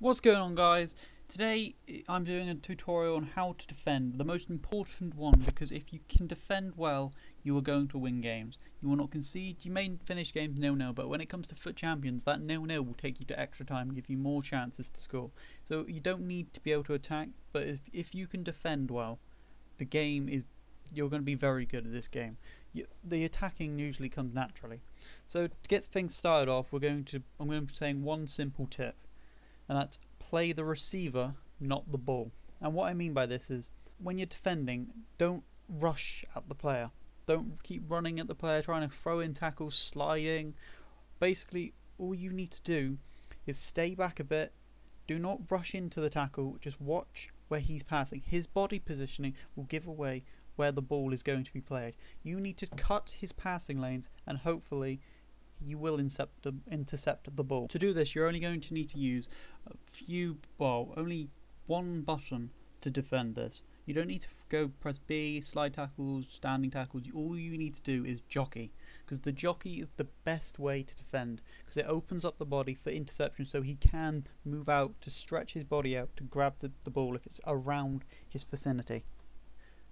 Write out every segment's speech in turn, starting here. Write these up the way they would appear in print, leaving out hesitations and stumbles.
What's going on, guys? Today I'm doing a tutorial on how to defend, the most important one, because if you can defend well you are going to win games. You will not concede. You may finish games 0-0, but when it comes to FUT Champions, that 0-0 will take you to extra time and give you more chances to score. So you don't need to be able to attack, but if you can defend well, the game is, you're going to be very good at this game. The attacking usually comes naturally. So to get things started off, I'm going to be saying one simple tip, and that's play the receiver, not the ball. And what I mean by this is, when you're defending, don't rush at the player. Don't keep running at the player, trying to throw in tackles, sliding. Basically, all you need to do is stay back a bit. Do not rush into the tackle. Just watch where he's passing. His body positioning will give away where the ball is going to be played. You need to cut his passing lanes, and hopefully you will intercept the ball. To do this, you're only going to need to use only one button to defend this. You don't need to go press B, slide tackles, standing tackles. All you need to do is jockey, because the jockey is the best way to defend, because it opens up the body for interception, so he can move out to stretch his body out to grab the ball if it's around his vicinity.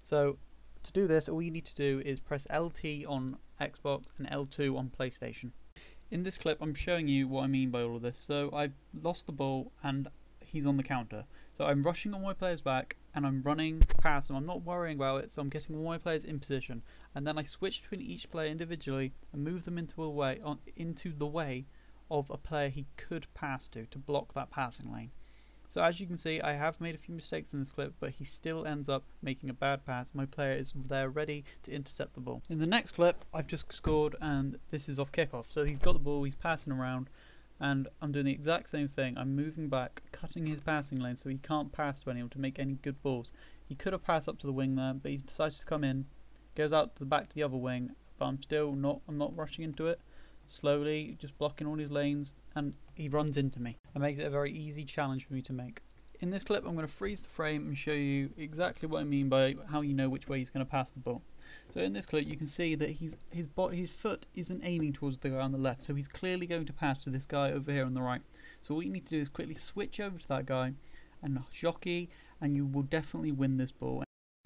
So to do this, all you need to do is press LT on Xbox and L2 on PlayStation. In this clip I'm showing you what I mean by all of this. So I've lost the ball and he's on the counter. So I'm rushing all my players back and I'm running past them. I'm not worrying about it, so I'm getting all my players in position. And then I switch between each player individually and move them into the way of a player he could pass to block that passing lane. So as you can see, I have made a few mistakes in this clip, but he still ends up making a bad pass. My player is there ready to intercept the ball. In the next clip, I've just scored, and this is off kickoff. So he's got the ball, he's passing around, and I'm doing the exact same thing. I'm moving back, cutting his passing lane so he can't pass to anyone to make any good balls. He could have passed up to the wing there, but he's decided to come in, goes out to the back to the other wing, but I'm not rushing into it. Slowly, just blocking all his lanes, and he runs into me. It makes it a very easy challenge for me to make. In this clip I'm going to freeze the frame and show you exactly what I mean by how you know which way he's going to pass the ball. So in this clip you can see that his foot isn't aiming towards the guy on the left, so he's clearly going to pass to this guy over here on the right. So what you need to do is quickly switch over to that guy and jockey, and you will definitely win this ball.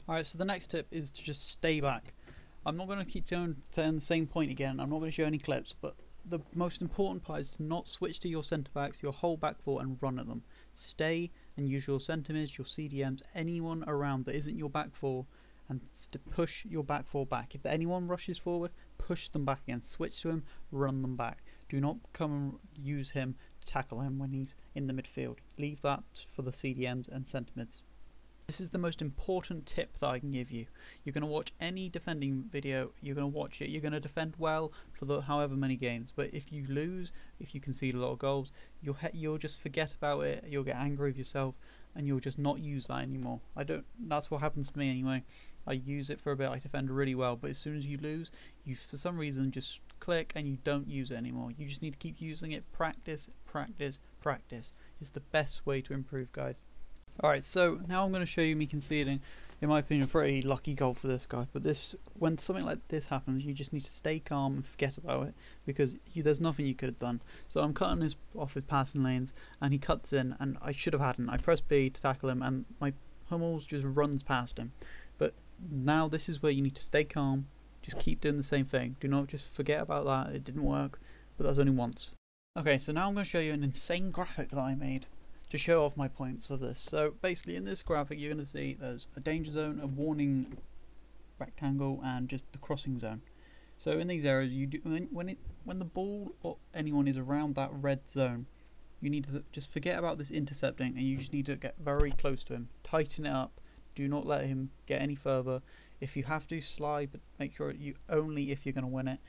Alright, so the next tip is to just stay back. I'm not going to keep saying the same point again. I'm not going to show any clips, but the most important part is to not switch to your centre backs, your whole back four, and run at them. Stay and use your centre mids, your CDMs, anyone around that isn't your back four, and to push your back four back. If anyone rushes forward, push them back again. Switch to him, run them back. Do not come and use him to tackle him when he's in the midfield. Leave that for the CDMs and centre mids. This is the most important tip that I can give you. You're going to watch any defending video, you're going to watch it, you're going to defend well for however many games, but if you lose, if you concede a lot of goals, you'll just forget about it, you'll get angry with yourself, and you'll just not use that anymore. That's what happens to me anyway. I use it for a bit, I defend really well, but as soon as you lose, you for some reason just click and you don't use it anymore. You just need to keep using it. Practice, practice, practice. It's the best way to improve, guys. Alright, so now I'm going to show you me conceding, in my opinion, a pretty lucky goal for this guy. But when something like this happens, you just need to stay calm and forget about it, because there's nothing you could have done. So I'm cutting off his passing lanes, and he cuts in, and I should have hadn't. I press B to tackle him, and my Hummels just runs past him. But now this is where you need to stay calm, just keep doing the same thing. Do not just forget about that, it didn't work, but that's only once. Okay, so now I'm going to show you an insane graphic that I made to show off my points of this. So basically in this graphic you're going to see there's a danger zone, a warning rectangle, and just the crossing zone. So in these areas, when the ball or anyone is around that red zone, you need to just forget about this intercepting, and you just need to get very close to him, tighten it up, do not let him get any further. If you have to, slide, but make sure only if you're going to win it.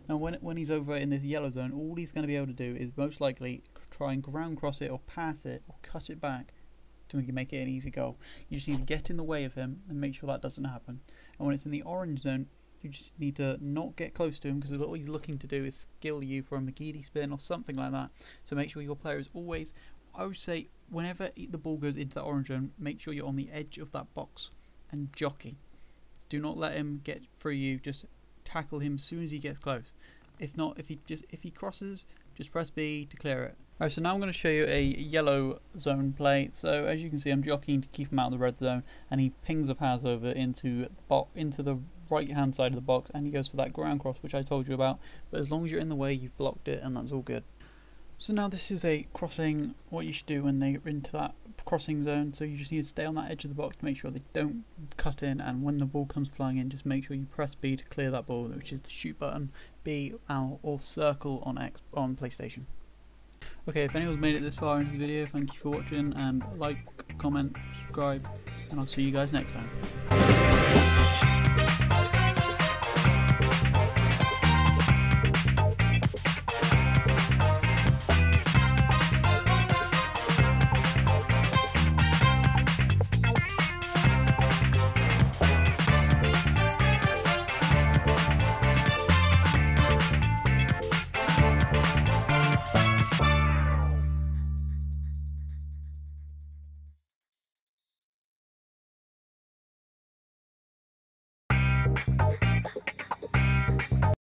And when he's over in this yellow zone, all he's going to be able to do is most likely try and ground cross it or pass it or cut it back to make it an easy goal. You just need to get in the way of him and make sure that doesn't happen. And when it's in the orange zone, you just need to not get close to him, because all he's looking to do is skill you for a McGeady spin or something like that. So make sure your player is always, I would say, whenever the ball goes into that orange zone, make sure you're on the edge of that box and jockey. Do not let him get through you. Just tackle him as soon as he gets close. If not, if he crosses, just press B to clear it. Alright, so now I'm going to show you a yellow zone play. So as you can see, I'm jockeying to keep him out of the red zone, and he pings a pass over into the right hand side of the box, and he goes for that ground cross which I told you about. But as long as you're in the way, you've blocked it, and that's all good. So now this is a crossing, what you should do when they're into that crossing zone. So you just need to stay on that edge of the box to make sure they don't cut in, and when the ball comes flying in, just make sure you press B to clear that ball, which is the shoot button, B, L, or circle on PlayStation. Okay, if anyone's made it this far into the video, thank you for watching, and like, comment, subscribe, and I'll see you guys next time.